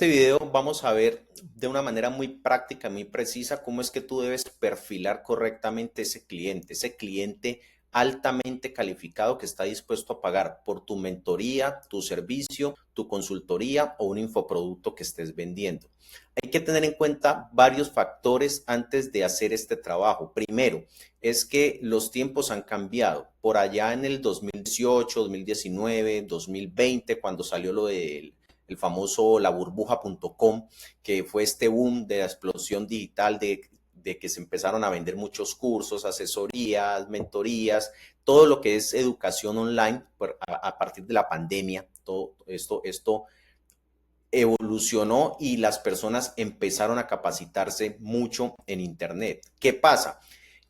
este video vamos a ver de una manera muy práctica, muy precisa, cómo es que tú debes perfilar correctamente ese cliente altamente calificado que está dispuesto a pagar por tu mentoría, tu servicio, tu consultoría o un infoproducto que estés vendiendo. Hay que tener en cuenta varios factores antes de hacer este trabajo. Primero, es que los tiempos han cambiado. Por allá en el 2018, 2019, 2020, cuando salió lo del el famoso laburbuja.com, que fue este boom de la explosión digital de que se empezaron a vender muchos cursos, asesorías, mentorías, todo lo que es educación online a partir de la pandemia. Todo esto evolucionó y las personas empezaron a capacitarse mucho en Internet. ¿Qué pasa?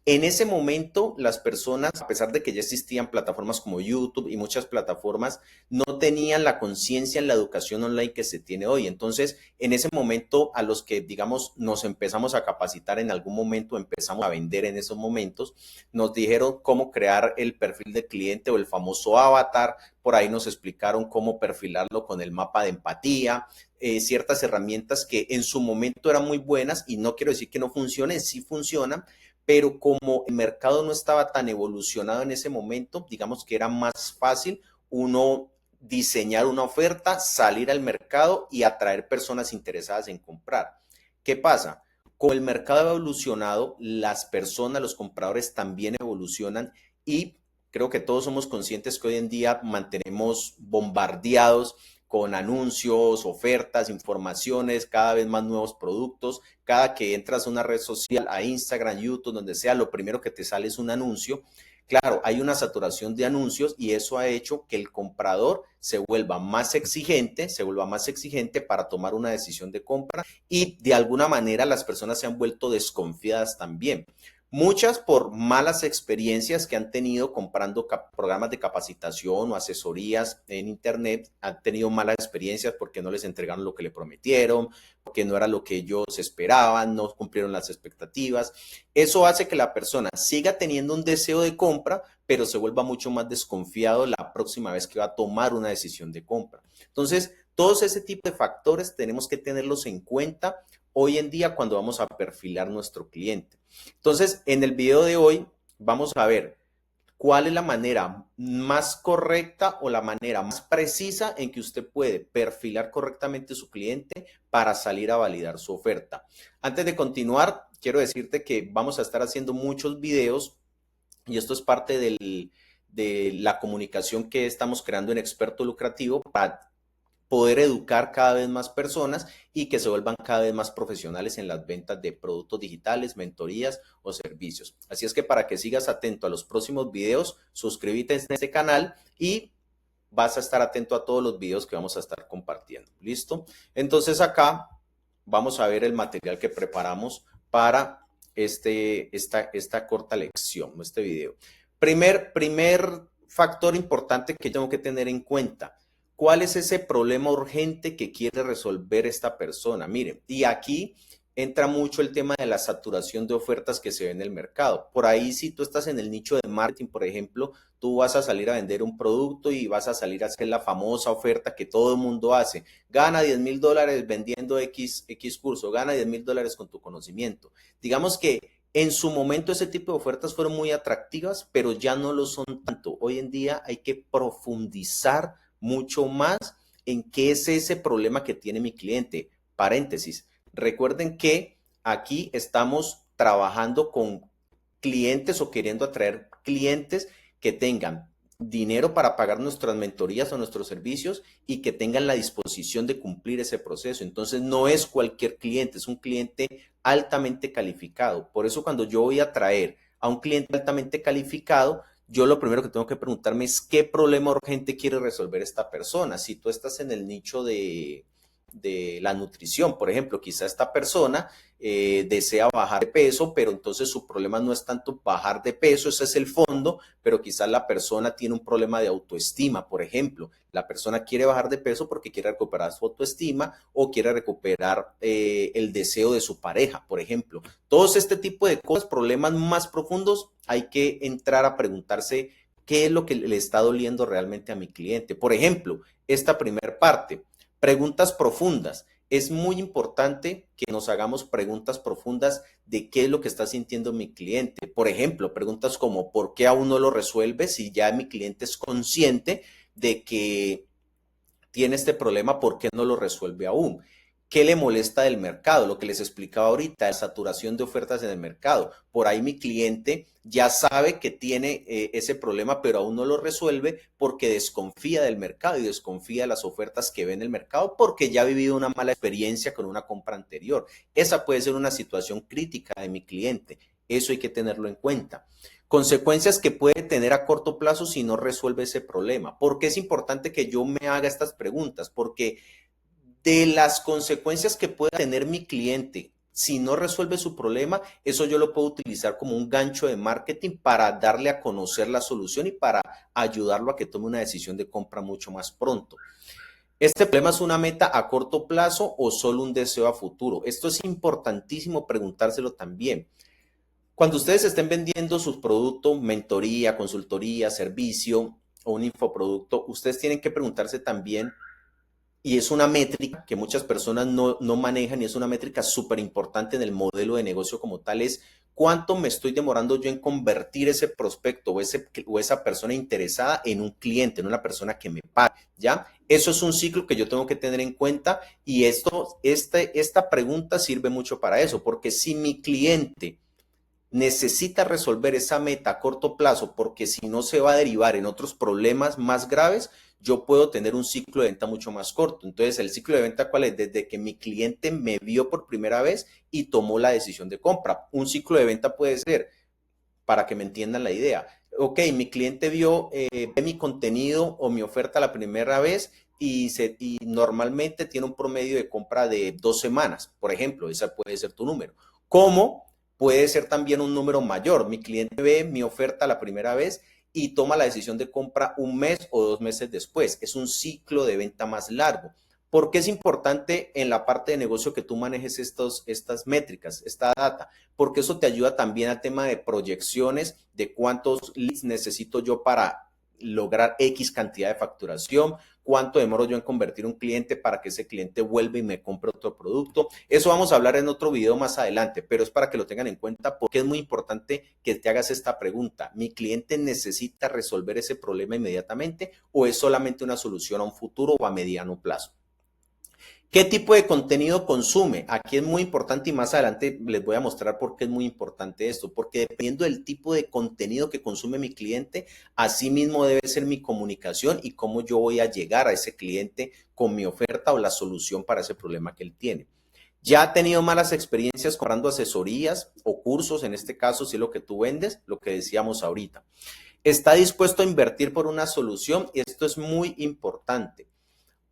En ese momento, las personas, a pesar de que ya existían plataformas como YouTube y muchas plataformas, no tenían la conciencia en la educación online que se tiene hoy. Entonces, en ese momento, a los que, digamos, nos empezamos a capacitar en algún momento, empezamos a vender en esos momentos, nos dijeron cómo crear el perfil de cliente o el famoso avatar. Por ahí nos explicaron cómo perfilarlo con el mapa de empatía, ciertas herramientas que en su momento eran muy buenas y no quiero decir que no funcionen, sí funcionan, pero como el mercado no estaba tan evolucionado en ese momento, digamos que era más fácil uno diseñar una oferta, salir al mercado y atraer personas interesadas en comprar. ¿Qué pasa? Como el mercado ha evolucionado, las personas, los compradores también evolucionan y creo que todos somos conscientes que hoy en día mantenemos bombardeados con anuncios, ofertas, informaciones, cada vez más nuevos productos. Cada que entras a una red social, a Instagram, YouTube, donde sea, lo primero que te sale es un anuncio. Claro, hay una saturación de anuncios y eso ha hecho que el comprador se vuelva más exigente para tomar una decisión de compra y de alguna manera las personas se han vuelto desconfiadas también. Muchas por malas experiencias que han tenido comprando programas de capacitación o asesorías en Internet, han tenido malas experiencias porque no les entregaron lo que le prometieron, porque no era lo que ellos esperaban, no cumplieron las expectativas. Eso hace que la persona siga teniendo un deseo de compra, pero se vuelva mucho más desconfiado la próxima vez que va a tomar una decisión de compra. Entonces, todos ese tipo de factores tenemos que tenerlos en cuenta hoy en día cuando vamos a perfilar nuestro cliente. Entonces, en el video de hoy vamos a ver cuál es la manera más correcta o la manera más precisa en que usted puede perfilar correctamente a su cliente para salir a validar su oferta. Antes de continuar, quiero decirte que vamos a estar haciendo muchos videos y esto es parte de la comunicación que estamos creando en Experto Lucrativo para poder educar cada vez más personas y que se vuelvan cada vez más profesionales en las ventas de productos digitales, mentorías o servicios. Así es que para que sigas atento a los próximos videos, suscríbete a este canal y vas a estar atento a todos los videos que vamos a estar compartiendo. ¿Listo? Entonces acá vamos a ver el material que preparamos para esta corta lección, este video. Primer factor importante que tengo que tener en cuenta. ¿Cuál es ese problema urgente que quiere resolver esta persona? Miren, y aquí entra mucho el tema de la saturación de ofertas que se ve en el mercado. Por ahí, si tú estás en el nicho de marketing, por ejemplo, tú vas a salir a vender un producto y vas a salir a hacer la famosa oferta que todo el mundo hace. Gana $10,000 vendiendo X curso, gana $10,000 con tu conocimiento. Digamos que en su momento ese tipo de ofertas fueron muy atractivas, pero ya no lo son tanto. Hoy en día hay que profundizar mucho más en qué es ese problema que tiene mi cliente. Paréntesis, recuerden que aquí estamos trabajando con clientes o queriendo atraer clientes que tengan dinero para pagar nuestras mentorías o nuestros servicios y que tengan la disposición de cumplir ese proceso. Entonces no es cualquier cliente, es un cliente altamente calificado. Por eso cuando yo voy a traer a un cliente altamente calificado, yo lo primero que tengo que preguntarme es qué problema urgente quiere resolver esta persona. Si tú estás en el nicho de la nutrición, por ejemplo, quizá esta persona desea bajar de peso, pero entonces su problema no es tanto bajar de peso, ese es el fondo, pero quizás la persona tiene un problema de autoestima, por ejemplo. La persona quiere bajar de peso porque quiere recuperar su autoestima o quiere recuperar el deseo de su pareja, por ejemplo. Todos este tipo de cosas, problemas más profundos, hay que entrar a preguntarse qué es lo que le está doliendo realmente a mi cliente. Por ejemplo, esta primera parte, preguntas profundas. es muy importante que nos hagamos preguntas profundas de qué es lo que está sintiendo mi cliente. Por ejemplo, preguntas como ¿por qué aún no lo resuelve? Si ya mi cliente es consciente de que tiene este problema, ¿por qué no lo resuelve aún? ¿Qué le molesta del mercado? Lo que les explicaba ahorita, la saturación de ofertas en el mercado. Por ahí mi cliente ya sabe que tiene ese problema, pero aún no lo resuelve porque desconfía del mercado y desconfía de las ofertas que ve en el mercado porque ya ha vivido una mala experiencia con una compra anterior. Esa puede ser una situación crítica de mi cliente. Eso hay que tenerlo en cuenta. Consecuencias que puede tener a corto plazo si no resuelve ese problema. ¿Por qué es importante que yo me haga estas preguntas? Porque de las consecuencias que pueda tener mi cliente si no resuelve su problema, eso yo lo puedo utilizar como un gancho de marketing para darle a conocer la solución y para ayudarlo a que tome una decisión de compra mucho más pronto. ¿Este problema es una meta a corto plazo o solo un deseo a futuro? Esto es importantísimo preguntárselo también. Cuando ustedes estén vendiendo sus productos, mentoría, consultoría, servicio o un infoproducto, ustedes tienen que preguntarse también, y es una métrica que muchas personas no manejan y es una métrica súper importante en el modelo de negocio como tal, es cuánto me estoy demorando yo en convertir ese prospecto o esa persona interesada en un cliente, en una persona que me pague, ¿ya? Eso es un ciclo que yo tengo que tener en cuenta y esta pregunta sirve mucho para eso, porque si mi cliente necesita resolver esa meta a corto plazo porque si no se va a derivar en otros problemas más graves, yo puedo tener un ciclo de venta mucho más corto. Entonces, el ciclo de venta, ¿cuál es? Desde que mi cliente me vio por primera vez y tomó la decisión de compra. Un ciclo de venta puede ser, para que me entiendan la idea, ok, mi cliente ve mi contenido o mi oferta la primera vez y normalmente tiene un promedio de compra de 2 semanas, por ejemplo, ese puede ser tu número. ¿Cómo? Puede ser también un número mayor. Mi cliente ve mi oferta la primera vez y toma la decisión de compra un mes o 2 meses después. Es un ciclo de venta más largo. ¿Por qué es importante en la parte de negocio que tú manejes estas métricas, esta data? Porque eso te ayuda también al tema de proyecciones de cuántos leads necesito yo para lograr X cantidad de facturación, cuánto demoro yo en convertir un cliente para que ese cliente vuelva y me compre otro producto. Eso vamos a hablar en otro video más adelante, pero es para que lo tengan en cuenta porque es muy importante que te hagas esta pregunta. ¿Mi cliente necesita resolver ese problema inmediatamente o es solamente una solución a un futuro o a mediano plazo? ¿Qué tipo de contenido consume? Aquí es muy importante y más adelante les voy a mostrar por qué es muy importante esto, porque dependiendo del tipo de contenido que consume mi cliente, así mismo debe ser mi comunicación y cómo yo voy a llegar a ese cliente con mi oferta o la solución para ese problema que él tiene. ¿Ya ha tenido malas experiencias comprando asesorías o cursos, en este caso, si es lo que tú vendes, lo que decíamos ahorita? ¿Está dispuesto a invertir por una solución? Y esto es muy importante.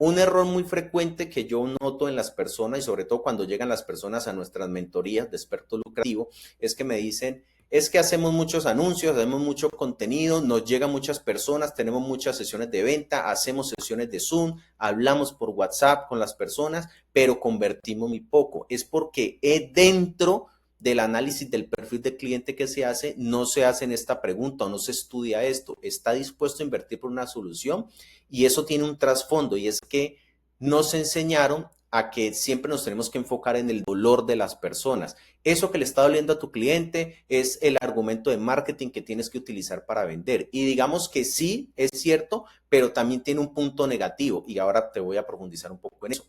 Un error muy frecuente que yo noto en las personas y sobre todo cuando llegan las personas a nuestras mentorías de experto lucrativo es que me dicen, es que hacemos muchos anuncios, hacemos mucho contenido, nos llegan muchas personas, tenemos muchas sesiones de venta, hacemos sesiones de Zoom, hablamos por WhatsApp con las personas, pero convertimos muy poco. Es porque dentro del análisis del perfil del cliente que se hace, no se hace en esta pregunta o no se estudia esto. ¿Está dispuesto a invertir por una solución? Y eso tiene un trasfondo y es que nos enseñaron a que siempre nos tenemos que enfocar en el dolor de las personas. Eso que le está doliendo a tu cliente es el argumento de marketing que tienes que utilizar para vender. Y digamos que sí, es cierto, pero también tiene un punto negativo y ahora te voy a profundizar un poco en eso.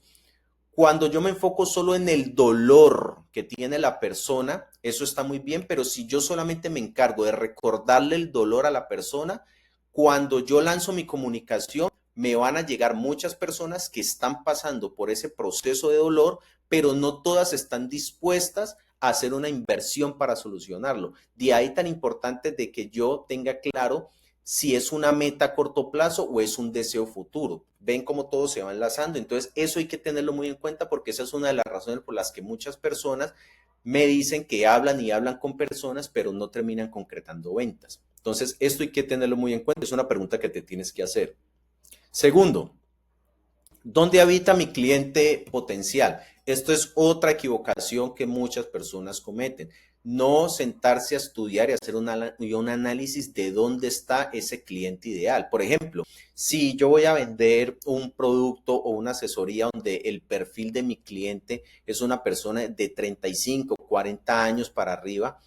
Cuando yo me enfoco solo en el dolor que tiene la persona, eso está muy bien, pero si yo solamente me encargo de recordarle el dolor a la persona, cuando yo lanzo mi comunicación, me van a llegar muchas personas que están pasando por ese proceso de dolor, pero no todas están dispuestas a hacer una inversión para solucionarlo. De ahí tan importante de que yo tenga claro si es una meta a corto plazo o es un deseo futuro. Ven cómo todo se va enlazando. Entonces, eso hay que tenerlo muy en cuenta porque esa es una de las razones por las que muchas personas me dicen que hablan y hablan con personas, pero no terminan concretando ventas. Entonces, esto hay que tenerlo muy en cuenta. Es una pregunta que te tienes que hacer. Segundo, ¿dónde habita mi cliente potencial? Esto es otra equivocación que muchas personas cometen. no sentarse a estudiar y hacer un análisis de dónde está ese cliente ideal. Por ejemplo, si yo voy a vender un producto o una asesoría donde el perfil de mi cliente es una persona de 35, 40 años para arriba,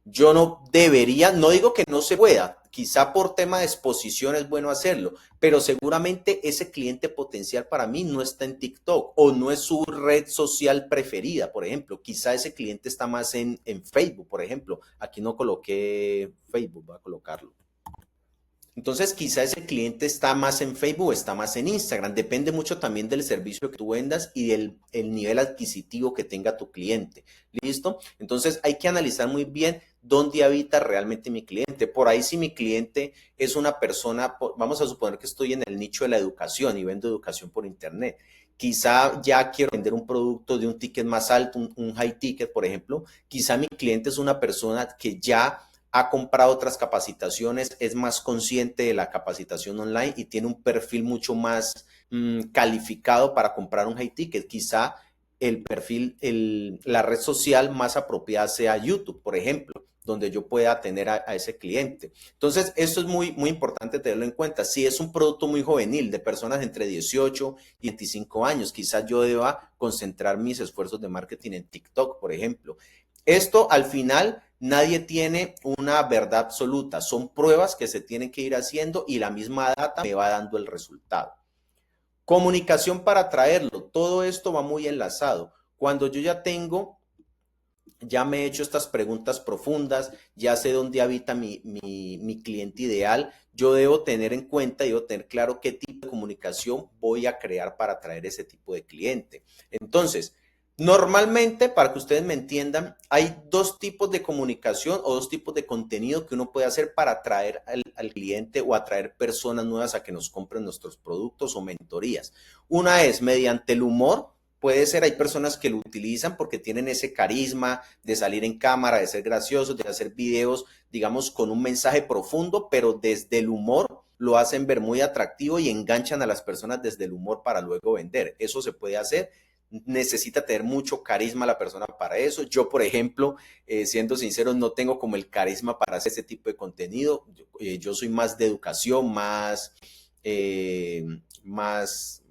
yo no debería, no digo que no se pueda, quizá por tema de exposición es bueno hacerlo, pero seguramente ese cliente potencial para mí no está en TikTok o no es su red social preferida, por ejemplo. Quizá ese cliente está más en Facebook, por ejemplo. Aquí no coloqué Facebook, voy a colocarlo. Entonces, quizá ese cliente está más en Facebook o está más en Instagram. Depende mucho también del servicio que tú vendas y del el nivel adquisitivo que tenga tu cliente. ¿Listo? Entonces, hay que analizar muy bien dónde habita realmente mi cliente. Por ahí, si mi cliente es una persona, vamos a suponer que estoy en el nicho de la educación y vendo educación por Internet. Quizá ya quiero vender un producto de un ticket más alto, un high ticket, por ejemplo. Quizá mi cliente es una persona que ya ha comprado otras capacitaciones, es más consciente de la capacitación online y tiene un perfil mucho más calificado para comprar un high ticket. Quizá el perfil, la red social más apropiada sea YouTube, por ejemplo, donde yo pueda tener a ese cliente. Entonces, esto es muy importante tenerlo en cuenta. Si es un producto muy juvenil, de personas entre 18 y 25 años, quizás yo deba concentrar mis esfuerzos de marketing en TikTok, por ejemplo. Esto al final nadie tiene una verdad absoluta, son pruebas que se tienen que ir haciendo y la misma data me va dando el resultado. Comunicación para traerlo, todo esto va muy enlazado. Cuando yo ya me he hecho estas preguntas profundas, ya sé dónde habita mi cliente ideal, yo debo tener en cuenta y debo tener claro qué tipo de comunicación voy a crear para atraer ese tipo de cliente. Entonces, normalmente, para que ustedes me entiendan, hay dos tipos de comunicación o dos tipos de contenido que uno puede hacer para atraer al cliente o atraer personas nuevas a que nos compren nuestros productos o mentorías. Una es mediante el humor. Puede ser, hay personas que lo utilizan porque tienen ese carisma de salir en cámara, de ser graciosos, de hacer videos, digamos, con un mensaje profundo, pero desde el humor lo hacen ver muy atractivo y enganchan a las personas desde el humor para luego vender. Eso se puede hacer. Necesita tener mucho carisma la persona para eso. Yo, por ejemplo, siendo sincero, no tengo como el carisma para hacer ese tipo de contenido. Yo soy más de educación, eh, más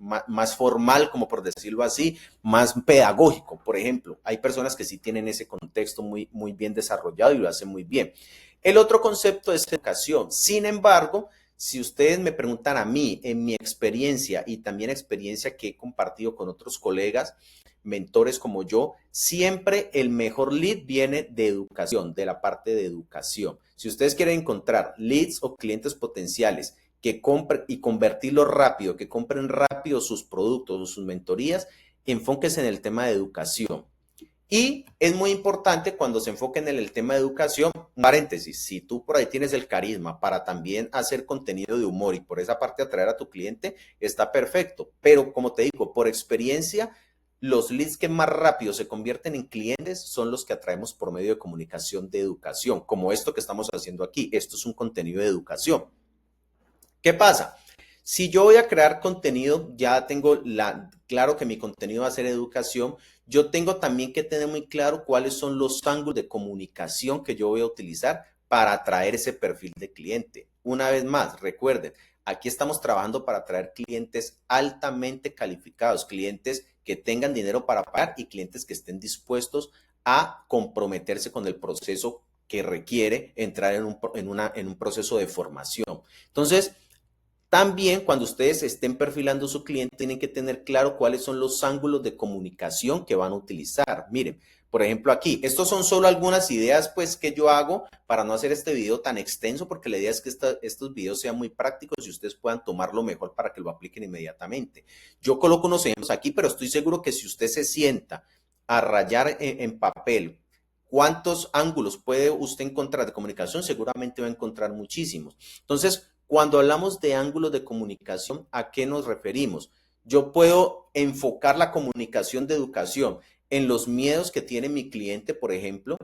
formal, como por decirlo así, más pedagógico, por ejemplo. Hay personas que sí tienen ese contexto muy bien desarrollado y lo hacen muy bien. El otro concepto es educación. Sin embargo, si ustedes me preguntan a mí, en mi experiencia y también experiencia que he compartido con otros colegas, mentores como yo, siempre el mejor lead viene de educación, de la parte de educación. Si ustedes quieren encontrar leads o clientes potenciales que compren y convertirlo rápido, que compren rápido sus productos o sus mentorías, enfóquense en el tema de educación. Y es muy importante cuando se enfoquen en el tema de educación, paréntesis, si tú por ahí tienes el carisma para también hacer contenido de humor y por esa parte atraer a tu cliente, está perfecto. Pero como te digo, por experiencia, los leads que más rápido se convierten en clientes son los que atraemos por medio de comunicación de educación, como esto que estamos haciendo aquí. Esto es un contenido de educación. ¿Qué pasa? Si yo voy a crear contenido, ya tengo claro que mi contenido va a ser educación, yo tengo también que tener muy claro cuáles son los ángulos de comunicación que yo voy a utilizar para atraer ese perfil de cliente. Una vez más, recuerden, aquí estamos trabajando para atraer clientes altamente calificados, clientes que tengan dinero para pagar y clientes que estén dispuestos a comprometerse con el proceso que requiere entrar en un proceso de formación. Entonces, también cuando ustedes estén perfilando su cliente, tienen que tener claro cuáles son los ángulos de comunicación que van a utilizar. Miren, por ejemplo aquí, estos son solo algunas ideas pues que yo hago para no hacer este video tan extenso, porque la idea es que estos videos sean muy prácticos y ustedes puedan tomarlo mejor para que lo apliquen inmediatamente. Yo coloco unos ejemplos aquí, pero estoy seguro que si usted se sienta a rayar en papel cuántos ángulos puede usted encontrar de comunicación, seguramente va a encontrar muchísimos. Entonces, cuando hablamos de ángulos de comunicación, ¿a qué nos referimos? Yo puedo enfocar la comunicación de educación en los miedos que tiene mi cliente, por ejemplo,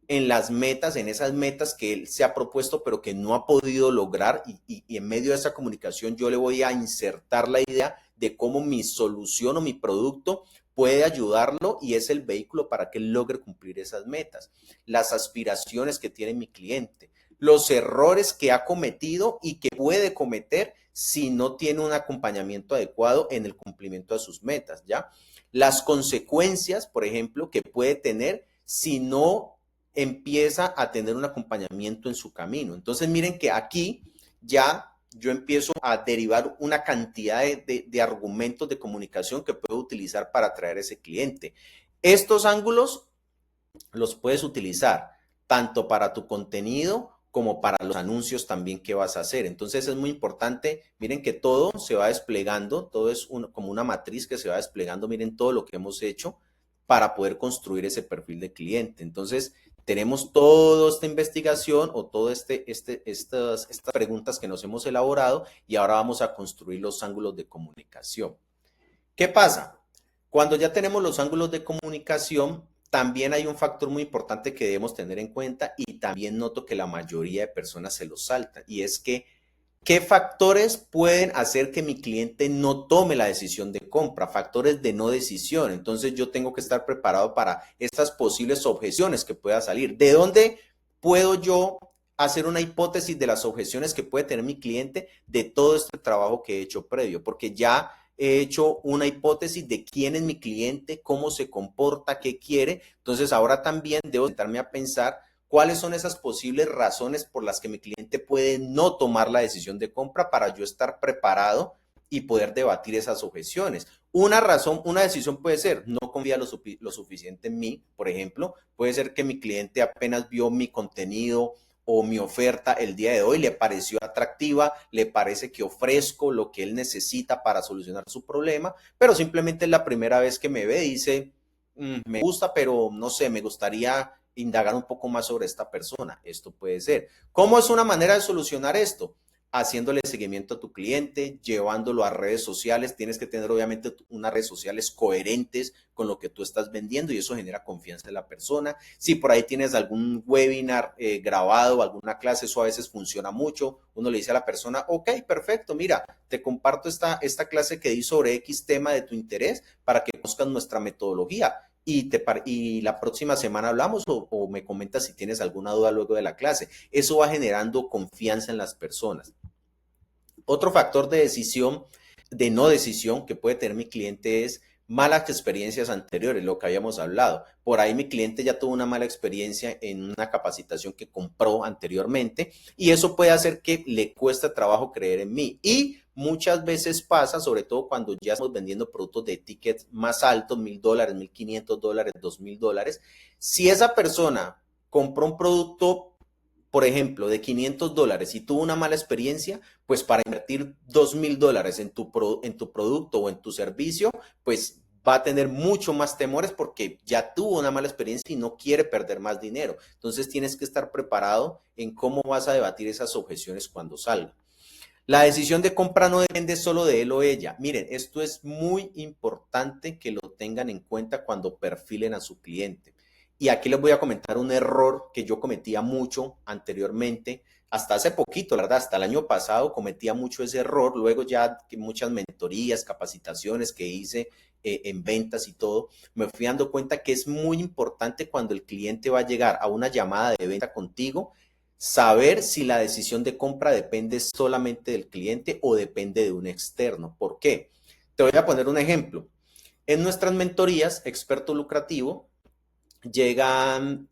en las metas, en esas metas que él se ha propuesto pero que no ha podido lograr y en medio de esa comunicación yo le voy a insertar la idea de cómo mi solución o mi producto puede ayudarlo y es el vehículo para que él logre cumplir esas metas, las aspiraciones que tiene mi cliente, los errores que ha cometido y que puede cometer si no tiene un acompañamiento adecuado en el cumplimiento de sus metas, ¿ya? Las consecuencias, por ejemplo, que puede tener si no empieza a tener un acompañamiento en su camino. Entonces, miren que aquí ya yo empiezo a derivar una cantidad de argumentos de comunicación que puedo utilizar para atraer a ese cliente. Estos ángulos los puedes utilizar tanto para tu contenido como para los anuncios también que vas a hacer. Entonces es muy importante, miren que todo se va desplegando, todo es como una matriz que se va desplegando, miren todo lo que hemos hecho para poder construir ese perfil de cliente. Entonces tenemos toda esta investigación o todas estas preguntas que nos hemos elaborado y ahora vamos a construir los ángulos de comunicación. ¿Qué pasa? Cuando ya tenemos los ángulos de comunicación, también hay un factor muy importante que debemos tener en cuenta y también noto que la mayoría de personas se lo saltan y es que ¿qué factores pueden hacer que mi cliente no tome la decisión de compra? Factores de no decisión. Entonces yo tengo que estar preparado para estas posibles objeciones que pueda salir. ¿De dónde puedo yo hacer una hipótesis de las objeciones que puede tener mi cliente de todo este trabajo que he hecho previo? Porque ya he hecho una hipótesis de quién es mi cliente, cómo se comporta, qué quiere. Entonces ahora también debo sentarme a pensar cuáles son esas posibles razones por las que mi cliente puede no tomar la decisión de compra para yo estar preparado y poder debatir esas objeciones. Una razón, una decisión puede ser, no confía lo suficiente en mí, por ejemplo, puede ser que mi cliente apenas vio mi contenido o mi oferta el día de hoy, le pareció atractiva, le parece que ofrezco lo que él necesita para solucionar su problema, pero simplemente es la primera vez que me ve y dice, me gusta, pero no sé, me gustaría indagar un poco más sobre esta persona. Esto puede ser. ¿Cómo es una manera de solucionar esto? Haciéndole seguimiento a tu cliente, llevándolo a redes sociales. Tienes que tener obviamente unas redes sociales coherentes con lo que tú estás vendiendo y eso genera confianza en la persona. Si por ahí tienes algún webinar grabado, alguna clase, eso a veces funciona mucho. Uno le dice a la persona, ok, perfecto, mira, te comparto esta clase que di sobre X tema de tu interés para que conozcas nuestra metodología y la próxima semana hablamos o me comentas si tienes alguna duda luego de la clase. Eso va generando confianza en las personas. Otro factor de decisión, de no decisión que puede tener mi cliente es malas experiencias anteriores, lo que habíamos hablado. Por ahí mi cliente ya tuvo una mala experiencia en una capacitación que compró anteriormente y eso puede hacer que le cueste trabajo creer en mí. Y muchas veces pasa, sobre todo cuando ya estamos vendiendo productos de tickets más altos, $1,000, $1,500, $2,000. Si esa persona compró un producto, por ejemplo, de $500 y tuvo una mala experiencia, pues para invertir $2,000 en tu producto o en tu servicio, pues va a tener mucho más temores porque ya tuvo una mala experiencia y no quiere perder más dinero. Entonces tienes que estar preparado en cómo vas a debatir esas objeciones cuando salga. La decisión de compra no depende solo de él o ella. Miren, esto es muy importante que lo tengan en cuenta cuando perfilen a su cliente. Y aquí les voy a comentar un error que yo cometía mucho anteriormente, hasta hace poquito, la verdad, hasta el año pasado cometía mucho ese error, luego ya que muchas mentorías, capacitaciones que hice en ventas y todo, me fui dando cuenta que es muy importante cuando el cliente va a llegar a una llamada de venta contigo, saber si la decisión de compra depende solamente del cliente o depende de un externo. ¿Por qué? Te voy a poner un ejemplo. En nuestras mentorías, experto lucrativo, llegan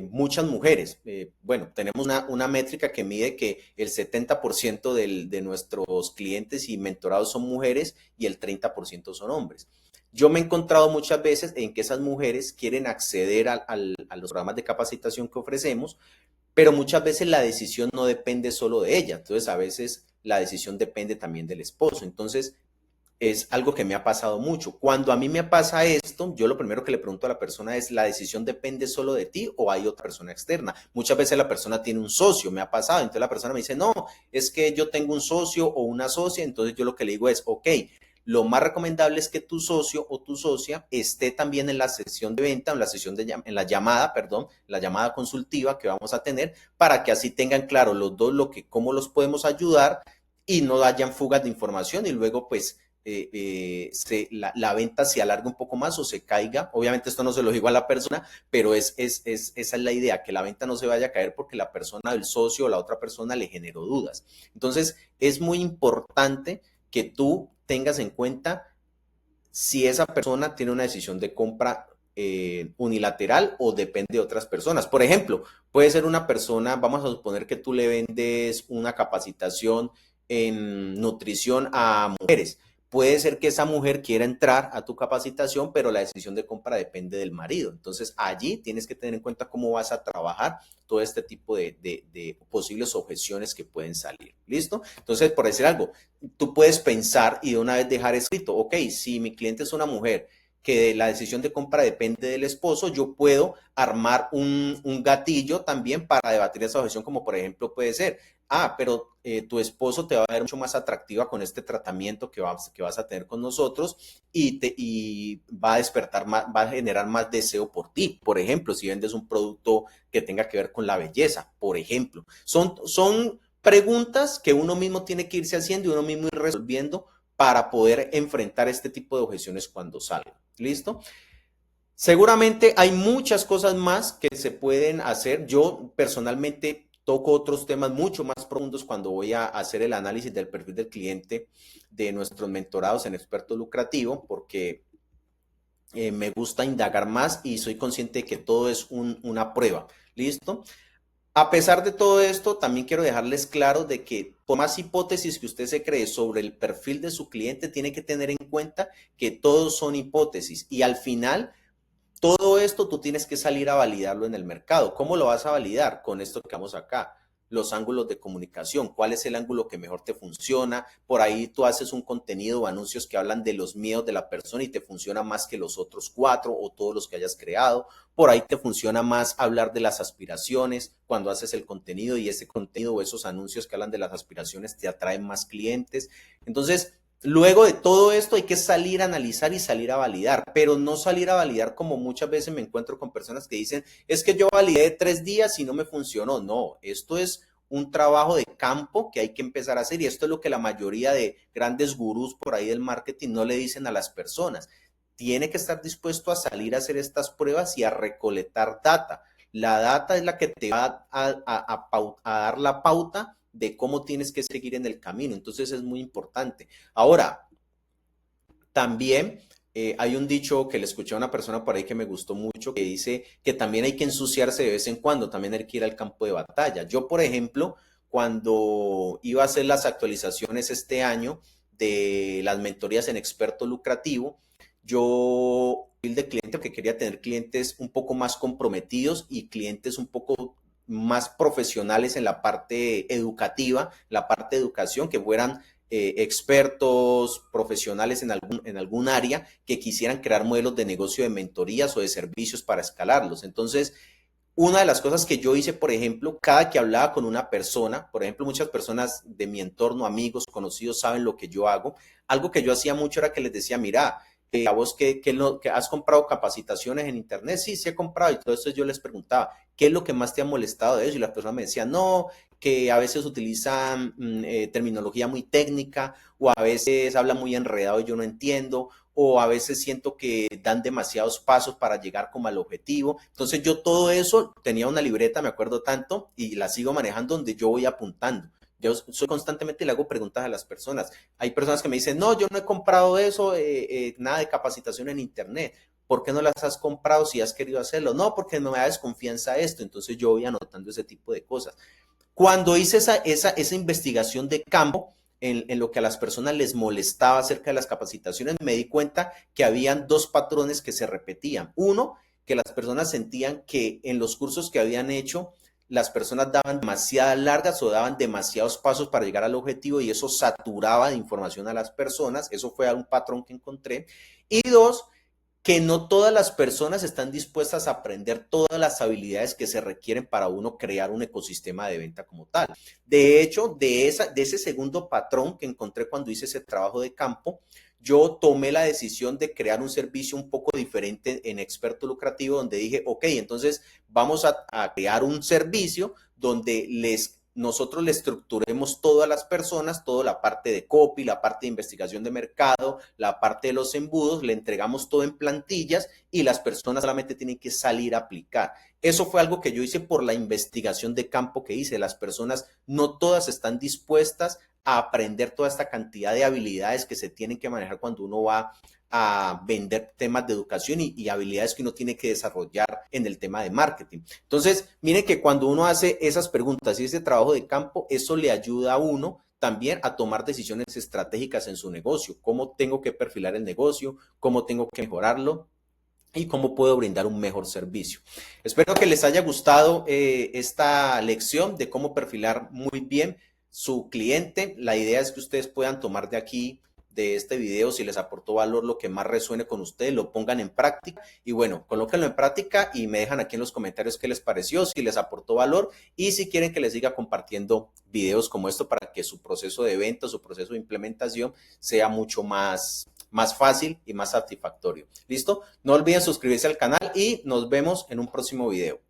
muchas mujeres. Bueno, tenemos una métrica que mide que el 70% de nuestros clientes y mentorados son mujeres y el 30% son hombres. Yo me he encontrado muchas veces en que esas mujeres quieren acceder a los programas de capacitación que ofrecemos, pero muchas veces la decisión no depende solo de ella. Entonces, a veces la decisión depende también del esposo. Entonces, es algo que me ha pasado mucho. Cuando a mí me pasa esto, yo lo primero que le pregunto a la persona es, ¿la decisión depende solo de ti o hay otra persona externa? Muchas veces la persona tiene un socio, me ha pasado, entonces la persona me dice, no, es que yo tengo un socio o una socia, entonces yo lo que le digo es, ok, lo más recomendable es que tu socio o tu socia esté también en la sesión de venta, en la llamada, perdón, la llamada consultiva que vamos a tener, para que así tengan claro los dos cómo los podemos ayudar y no hayan fugas de información y luego pues la venta se alargue un poco más o se caiga. Obviamente esto no se lo digo a la persona, pero esa es la idea, que la venta no se vaya a caer porque la persona, el socio o la otra persona le generó dudas. Entonces es muy importante que tú tengas en cuenta si esa persona tiene una decisión de compra unilateral o depende de otras personas. Por ejemplo, puede ser una persona, vamos a suponer que tú le vendes una capacitación en nutrición a mujeres. Puede ser que esa mujer quiera entrar a tu capacitación, pero la decisión de compra depende del marido. Entonces, allí tienes que tener en cuenta cómo vas a trabajar todo este tipo de posibles objeciones que pueden salir. ¿Listo? Entonces, por decir algo, tú puedes pensar y de una vez dejar escrito, ok, si mi cliente es una mujer que la decisión de compra depende del esposo, yo puedo armar un gatillo también para debatir esa objeción, como por ejemplo puede ser, pero tu esposo te va a ver mucho más atractiva con este tratamiento que vas a tener con nosotros y va a despertar más, va a generar más deseo por ti. Por ejemplo, si vendes un producto que tenga que ver con la belleza, por ejemplo. Son preguntas que uno mismo tiene que irse haciendo y uno mismo ir resolviendo para poder enfrentar este tipo de objeciones cuando salgan. ¿Listo? Seguramente hay muchas cosas más que se pueden hacer. Yo personalmente toco otros temas mucho más profundos cuando voy a hacer el análisis del perfil del cliente de nuestros mentorados en experto lucrativo, porque me gusta indagar más y soy consciente de que todo es una prueba. ¿Listo? A pesar de todo esto, también quiero dejarles claro de que por más hipótesis que usted se cree sobre el perfil de su cliente, tiene que tener en cuenta que todos son hipótesis y al final todo esto tú tienes que salir a validarlo en el mercado. ¿Cómo lo vas a validar? Con esto que vamos acá. Los ángulos de comunicación, cuál es el ángulo que mejor te funciona. Por ahí tú haces un contenido o anuncios que hablan de los miedos de la persona y te funciona más que los otros 4 o todos los que hayas creado. Por ahí te funciona más hablar de las aspiraciones cuando haces el contenido y ese contenido o esos anuncios que hablan de las aspiraciones te atraen más clientes. Entonces, luego de todo esto hay que salir a analizar y salir a validar, pero no salir a validar como muchas veces me encuentro con personas que dicen, es que yo validé 3 días y no me funcionó. No, esto es un trabajo de campo que hay que empezar a hacer y esto es lo que la mayoría de grandes gurús por ahí del marketing no le dicen a las personas. Tiene que estar dispuesto a salir a hacer estas pruebas y a recolectar data. La data es la que te va a dar la pauta de cómo tienes que seguir en el camino. Entonces es muy importante. Ahora, también hay un dicho que le escuché a una persona por ahí que me gustó mucho, que dice que también hay que ensuciarse de vez en cuando, también hay que ir al campo de batalla. Yo, por ejemplo, cuando iba a hacer las actualizaciones este año de las mentorías en experto lucrativo, yo de cliente que quería tener clientes un poco más comprometidos y clientes un poco más profesionales en la parte educativa, la parte de educación, que fueran expertos profesionales en algún área que quisieran crear modelos de negocio de mentorías o de servicios para escalarlos. Entonces, una de las cosas que yo hice, por ejemplo, cada que hablaba con una persona, por ejemplo, muchas personas de mi entorno, amigos, conocidos, saben lo que yo hago. Algo que yo hacía mucho era que les decía, mira, a vos que has comprado capacitaciones en internet, sí, sí he comprado y todo esto yo les preguntaba, ¿qué es lo que más te ha molestado de eso? Y las personas me decían, no, que a veces utilizan terminología muy técnica o a veces habla muy enredado y yo no entiendo o a veces siento que dan demasiados pasos para llegar como al objetivo. Entonces yo todo eso tenía una libreta, me acuerdo tanto, y la sigo manejando donde yo voy apuntando. Yo soy constantemente le hago preguntas a las personas. Hay personas que me dicen, no, yo no he comprado eso, nada de capacitación en internet. ¿Por qué no las has comprado si has querido hacerlo? No, porque no me da desconfianza esto. Entonces yo voy anotando ese tipo de cosas. Cuando hice esa investigación de campo, en lo que a las personas les molestaba acerca de las capacitaciones, me di cuenta que habían dos patrones que se repetían. Uno, que las personas sentían que en los cursos que habían hecho, las personas daban demasiadas largas o daban demasiados pasos para llegar al objetivo y eso saturaba de información a las personas. Eso fue un patrón que encontré. Y dos, que no todas las personas están dispuestas a aprender todas las habilidades que se requieren para uno crear un ecosistema de venta como tal. De hecho, de ese segundo patrón que encontré cuando hice ese trabajo de campo, yo tomé la decisión de crear un servicio un poco diferente en experto lucrativo, donde dije, ok, entonces vamos a crear un servicio donde nosotros le estructuremos todas las personas, toda la parte de copy, la parte de investigación de mercado, la parte de los embudos, le entregamos todo en plantillas y las personas solamente tienen que salir a aplicar. Eso fue algo que yo hice por la investigación de campo que hice. Las personas no todas están dispuestas a aprender toda esta cantidad de habilidades que se tienen que manejar cuando uno va a vender temas de educación y habilidades que uno tiene que desarrollar en el tema de marketing. Entonces, miren que cuando uno hace esas preguntas y ese trabajo de campo, eso le ayuda a uno también a tomar decisiones estratégicas en su negocio. ¿Cómo tengo que perfilar el negocio? ¿Cómo tengo que mejorarlo? Y cómo puedo brindar un mejor servicio. Espero que les haya gustado esta lección de cómo perfilar muy bien su cliente. La idea es que ustedes puedan tomar de aquí, de este video, si les aportó valor, lo que más resuene con ustedes, lo pongan en práctica y bueno, colóquenlo en práctica y me dejan aquí en los comentarios qué les pareció, si les aportó valor y si quieren que les siga compartiendo videos como esto para que su proceso de venta, su proceso de implementación sea mucho más fácil y más satisfactorio. ¿Listo? No olviden suscribirse al canal y nos vemos en un próximo video.